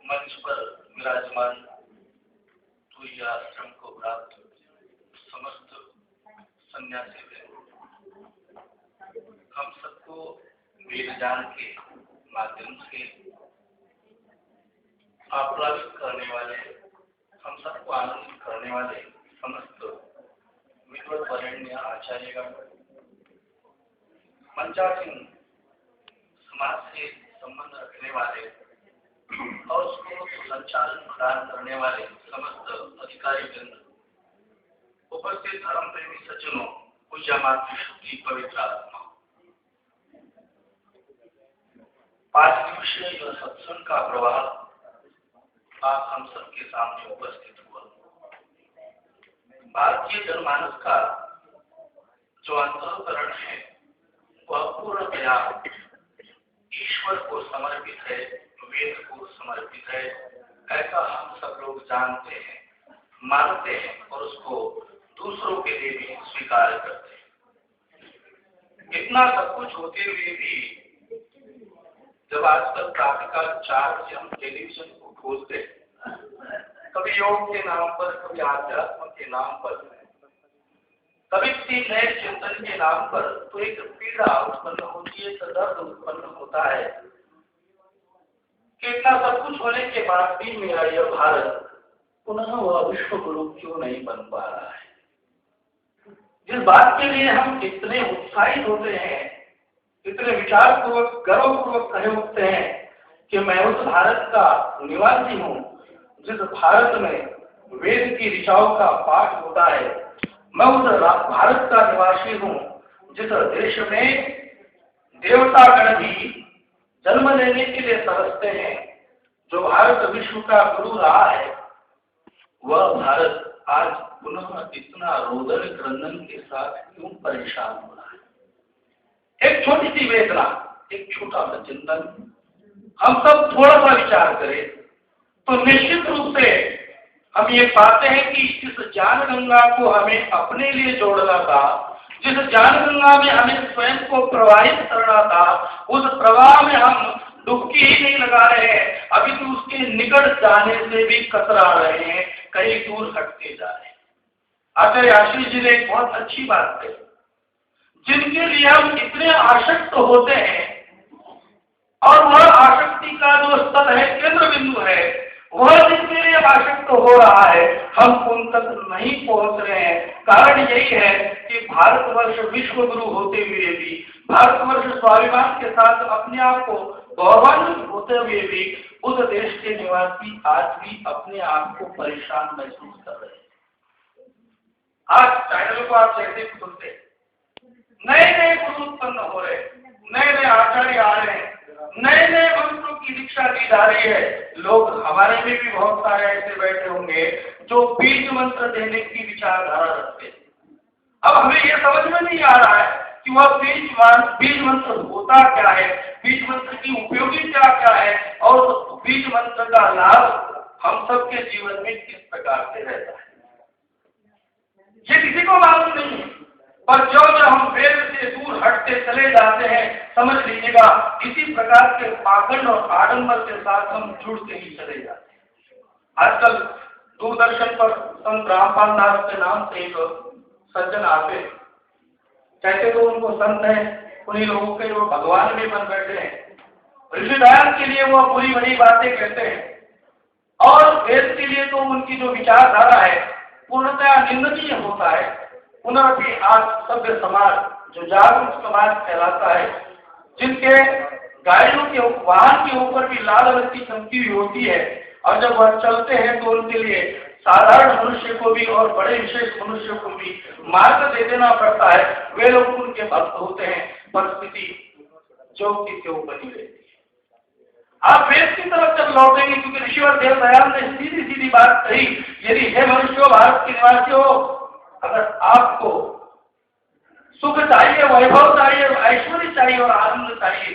मंच पर विराजमान तुय आश्रम को प्राप्त समस्त सन्यासी हम सबको वेद ज्ञान के माध्यम से आप्लावित करने वाले, हम सबको आनंदित करने वाले समस्त विद्वत वरेण्य आचार्यगण, मंचासीन समाज से संबंध रखने वाले और उसको संचालन प्रदान करने वाले समस्त अधिकारी वृंद, उपस्थित धर्म प्रेमी सज्जनों, पूज्य मातृशक्ति पवित्र आत्मा, 5 दिवसीय यह सत्संग का प्रवाह आप हम सबके सामने उपस्थित हुआ। भारतीय जनमानस का जो अंतःकरण है वह पूर्णतया ईश्वर को समर्पित है, वेद को समर्पित है, ऐसा हम सब लोग जानते हैं, मानते हैं और उसको दूसरों के लिए भी स्वीकार करते हैं। इतना सब कुछ होते हुए भी जब आजकल प्रातःकाल 4 बजे हम टेलीविजन को खोलते हैं, कभी योग के नाम पर, कभी आध्यात्म के नाम पर, कभी किसी नए चिंतन के नाम पर, तो एक पीड़ा उत्पन्न होती है, दर्द उत्पन्न होता है कि इतना सब कुछ होने के बाद भी मेरा यह भारत पुनः वह विश्व गुरु क्यों नहीं बन पा रहा है। जिस बात के लिए हम इतने उत्साहित होते हैं, इतने विचार पूर्वक गर्व पूर्वक कहे उठते हैं कि मैं उस भारत का निवासी हूँ जिस भारत में वेद की ऋचाओं का पाठ होता है, मैं उस भारत का निवासी हूँ जिस देश में देवतागण भी जन्म लेने के लिए तरसते हैं। जो भारत विश्व का गुरु रहा है, वह भारत आज पुनः इतना रोदन क्रंदन के साथ क्यों परेशान हो रहा है। एक छोटी सी वेदना, एक छोटा सा चिंतन, हम सब थोड़ा सा विचार करें तो निश्चित रूप से हम ये पाते हैं कि जिस ज्ञान गंगा को हमें अपने लिए जोड़ना था, जिस ज्ञान गंगा में हमें स्वयं को प्रवाहित करना था, उस प्रवाह में हम डुबकी ही नहीं लगा रहे हैं, अभी तो उसके निकट जाने से भी कतरा रहे हैं, कहीं दूर हटते जा रहे हैं। आचार्य आशीष जी ने एक बहुत अच्छी बात कही, जिनके लिए हम इतने आसक्त होते हैं और वह आसक्ति का जो स्थल है, केंद्र बिंदु है, वह जिनके लिए आसक्त हो रहा है, हम उन तक नहीं पहुंच रहे हैं। कारण यही है कि भारतवर्ष विश्व गुरु होते हुए भी, भारतवर्ष स्वाभिमान के साथ अपने आप को गौरवान्वित होते हुए भी उस देश के निवासी आज भी अपने आप को परेशान महसूस कर रहे हैं। आज चैनल को आप जैसे सुनते, नए नए गुरु उत्पन्न हो रहे, नए नए आचार्य आ रहे हैं, नए नए मंत्रों की दीक्षा दी जा रही है। लोग हमारे में भी बहुत सारे ऐसे बैठे होंगे जो बीज मंत्र देने की विचारधारा रखते हैं। अब हमें यह समझ में नहीं आ रहा है कि वह बीज मंत्र होता क्या है, बीज मंत्र की उपयोगिता क्या है और बीज मंत्र का लाभ हम सबके जीवन में किस प्रकार से रहता है, ये किसी को मालूम नहीं है। पर जो हम वेद से दूर हटते चले जाते हैं, समझ लीजिएगा इसी प्रकार के पाखंड और आडंबर के साथ हम जुड़ते ही चले जाते हैं। आजकल दूरदर्शन पर संत रामपाल दास के नाम से एक सज्जन आते, कहते तो उनको संत है, उन्हीं लोगों के वो भगवान भी बन बैठे हैं। ऋषिदान के लिए वो बुरी बड़ी बातें कहते हैं और वेद के लिए तो उनकी जो विचारधारा है पूर्णतया निंदनीय होता है। पुनः भी आज सभ्य समाज जो जागरूक समाज कहलाता है, जिनके गाड़ियों के वाहन के ऊपर भी लाल बत्ती चमकी हुई होती है और जब वह चलते हैं तो उनके लिए साधारण मनुष्य को भी और बड़े विशेष मनुष्य को भी मार्ग दे देना पड़ता है। वे लोग उनके भक्त होते हैं, परिस्थिति जो की त्यों बनी रहती है। आप वेद की तरफ जब लौटेंगे, क्योंकि ऋषिवर देवदयाल ने सीधी सीधी बात कही, यदि हे मनुष्यों, भारत के निवासी हो, अगर आपको सुख चाहिए, वैभव चाहिए, ऐश्वर्य चाहिए और आनंद चाहिए,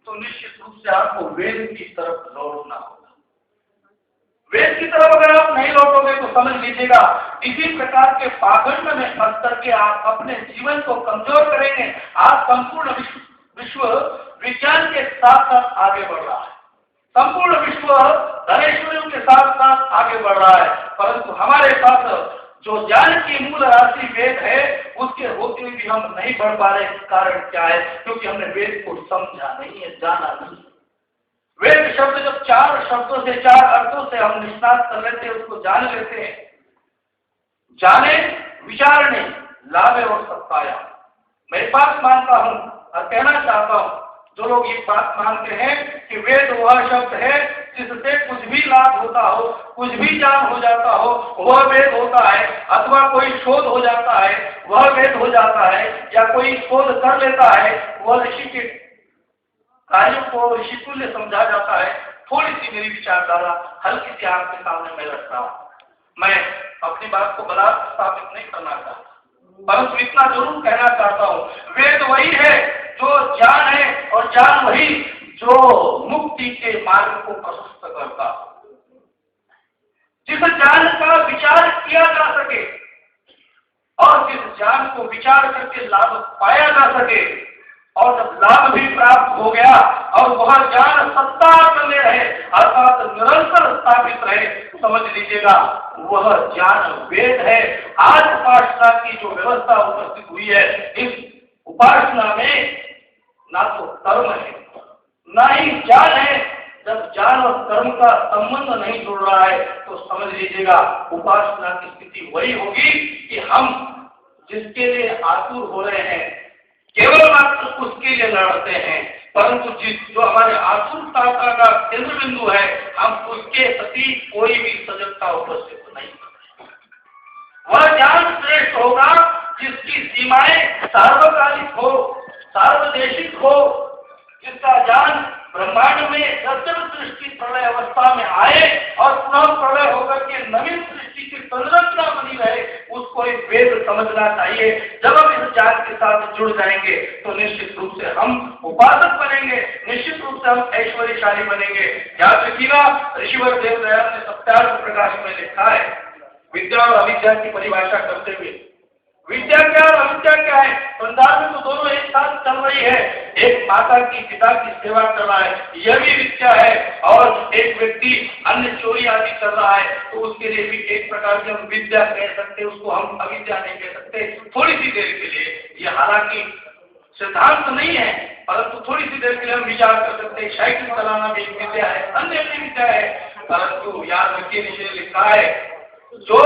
तो निश्चित रूप से आपको वेद की तरफ लौटना होगा। वेद की तरफ अगर आप नहीं लौटोगे तो समझ लीजिएगा इसी प्रकार के पाखंड में फंस करके आप अपने जीवन को कमजोर करेंगे। आप संपूर्ण विश्व विज्ञान के साथ साथ आगे बढ़ रहा है, संपूर्ण विश्व धनेश्वरियों के साथ साथ आगे बढ़ रहा है, परंतु हमारे पास जो ज्ञान की मूल राशि वेद है उसके होते हुए भी हम नहीं बढ़ पा रहे। कारण क्या है? क्योंकि हमने वेद को समझा नहीं है, जाना नहीं। वेद शब्द जब 4 शब्दों से 4 अर्थों से हम निष्णात कर लेते हैं, उसको जान लेते हैं, जाने विचारने लाभे और सत्ताया। मैं इस बात मानता हूं और कहना चाहता हूं, जो लोग ये बात मानते हैं कि वेद वह शब्द है जिससे कुछ भी लाभ होता हो, कुछ भी ज्ञान हो जाता हो, वह वेद होता है, अथवा कोई शोध हो जाता है वह वेद हो जाता है, या कोई शोध कर लेता है वह ऋषि के कार्यों को ऋषितुल्य समझा जाता है। थोड़ी सी मेरी विचारधारा हल्की सी आपके सामने मैं रख रहा हूं। मैं अपनी बात को बलात् स्थापित नहीं करना चाहता, परंतु इतना जरूर कहना चाहता हूं, वेद वही है जो ज्ञान है, और ज्ञान वही जो मुक्ति के मार्ग को प्रशस्त करता है। जिस ज्ञान का विचार किया जा सके और जिस ज्ञान को विचार करके लाभ पाया जा सके, और जब लाभ भी प्राप्त हो गया और वह ज्ञान सत्ता बने रहे अर्थात निरंतर स्थापित रहे, समझ लीजिएगा वह ज्ञान वेद है। आज उपासना की जो व्यवस्था उपस्थित हुई है, इस उपासना में ना तो कर्म है ना ही ज्ञान है। जब ज्ञान और कर्म का संबंध नहीं जुड़ रहा है तो समझ लीजिएगा उपासना की स्थिति वही होगी कि हम जिसके लिए आतुर हो रहे हैं केवल मात्र उसके लिए लड़ते हैं, परंतु जो हमारे आतुरता का केंद्र बिंदु है हम उसके प्रति कोई भी सजगता उपस्थित नहीं करते। वह ज्ञान श्रेष्ठ होगा जिसकी सीमाएं सार्वकालिक हो, सार्वदेशिक हो, जिसका ज्ञान ब्रह्मांड में जब सृष्टि प्रलय अवस्था में आए और पुनः प्रलय होकर के नवीन सृष्टि की संरचना बनी रहे, उसको एक वेद समझना चाहिए। जब हम इस ज्ञान के साथ जुड़ जाएंगे तो निश्चित रूप से हम उपासक बनेंगे, निश्चित रूप से हम ऐश्वर्यशाली बनेंगे। याद रखिएगा, ऋषिवर देवदयाल ने सत्यार्थ प्रकाश में लिखा है, विद्या और अविद्या की परिभाषा करते हुए, विद्या क्या और अविद्या क्या है? संसार में तो दोनों एक साथ चल रही है। एक माता की पिता की सेवा कर रहा है, यह भी विद्या है, और एक व्यक्ति अन्य चोरी आदि कर रहा है तो उसके लिए भी एक प्रकार से हम विद्या कह सकते, उसको हम अविद्या नहीं कह सकते। थोड़ी सी देर के लिए, यह हालांकि सिद्धांत नहीं है, परंतु थोड़ी सी देर के लिए हम विचार कर सकते हैं, साइकिल चलाना भी एक विद्या है, अन्य भी विद्या है। परंतु याद रखिए, नीचे लिखा है जो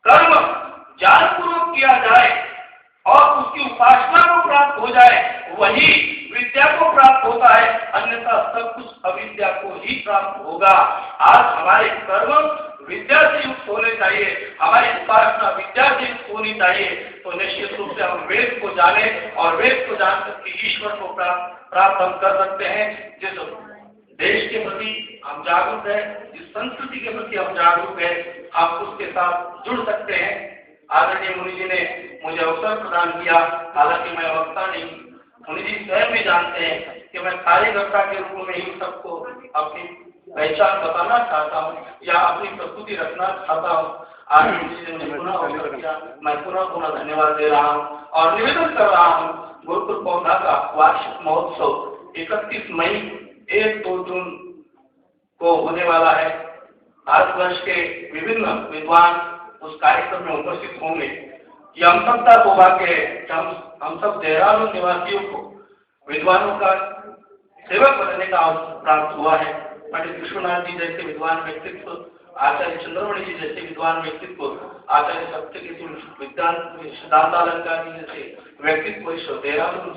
कर्म ज्ञानपूर्वक किया जाए और उसकी उपासना को प्राप्त हो जाए वही विद्या को प्राप्त होता है, अन्यथा सब कुछ अविद्या को ही प्राप्त होगा। आज हमारे कर्म विद्या से युक्त होने चाहिए, हमारी उपासना विद्या से युक्त होनी चाहिए, तो निश्चित रूप से हम वेद को जाने और वेद को जान करके ईश्वर को प्राप्त हम कर सकते हैं। जिस देश के प्रति हम जागरूक है, जिस संस्कृति के प्रति हम जागरूक है, आप उसके साथ जुड़ सकते हैं। आदरणीय मुनि जी ने मुझे अवसर प्रदान किया, हालांकि मैं वक्ता नहीं, मुनि जी स्वयं भी जानते हैं कि मैं कार्यकर्ता के रूप में ही सबको अपनी पहचान बताना चाहता हूँ या अपनी प्रस्तुति रखना चाहता हूँ। आज मुनि जी ने मुझे पुनः अवसर दिया, मैं पुनः धन्यवाद दे रहा हूँ और निवेदन कर रहा हूँ, गुरुकुल पौधा का वार्षिक महोत्सव 31 मई 1-2 जून को होने वाला है। भारतवर्ष के विभिन्न विद्वान उस कार्यक्रम में उपस्थित होंगे। यह हम सबका सौभाग्य है कि हम सब देहरादून निवासियों को विद्वानों का सेवक बनने का अवसर प्राप्त हुआ है। पंडित विश्वनाथ जी जैसे विद्वान व्यक्तित्व, आचार्य चंद्रमणि जी जैसे विद्वान व्यक्तित्व, आचार्य सत्यकेतु सिद्धांतालंकार जी जैसे व्यक्तित्व इस देहरादून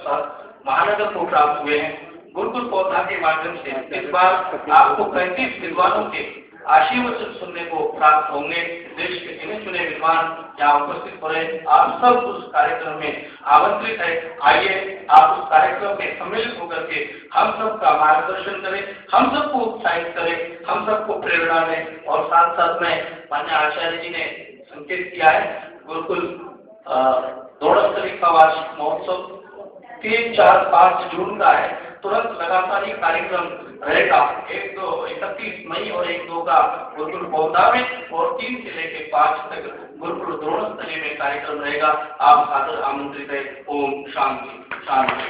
महानगर को प्राप्त हुए हैं। गुरुकुल पौधा के माध्यम से इस बार आपको 35 विद्वानों के आशीर्वचन सुनने को प्राप्त होंगे। देश के गिने चुने विद्वान यहाँ उपस्थित हो रहे, आप सब उस कार्यक्रम में आमंत्रित है। आइए आप उस कार्यक्रम में सम्मिलित होकर के हम सबका मार्गदर्शन करें, हम सबको उत्साहित करें, हम सबको प्रेरणा दें। और साथ साथ में माननीय आचार्य जी ने संकेत किया है, गुरुकुल दौड़स्थली का वार्षिक महोत्सव 3, 4, 5 जून का है, तुरंत लगातार ही कार्यक्रम रहेगा। 1, 2, 31 मई और 1, 2 का गुरुकुल पौधा में और 3 से लेकर 5 तक गुरुकुल द्रोणस्थली में कार्यक्रम रहेगा। आप सादर आमंत्रित है। ओम शांति शांति।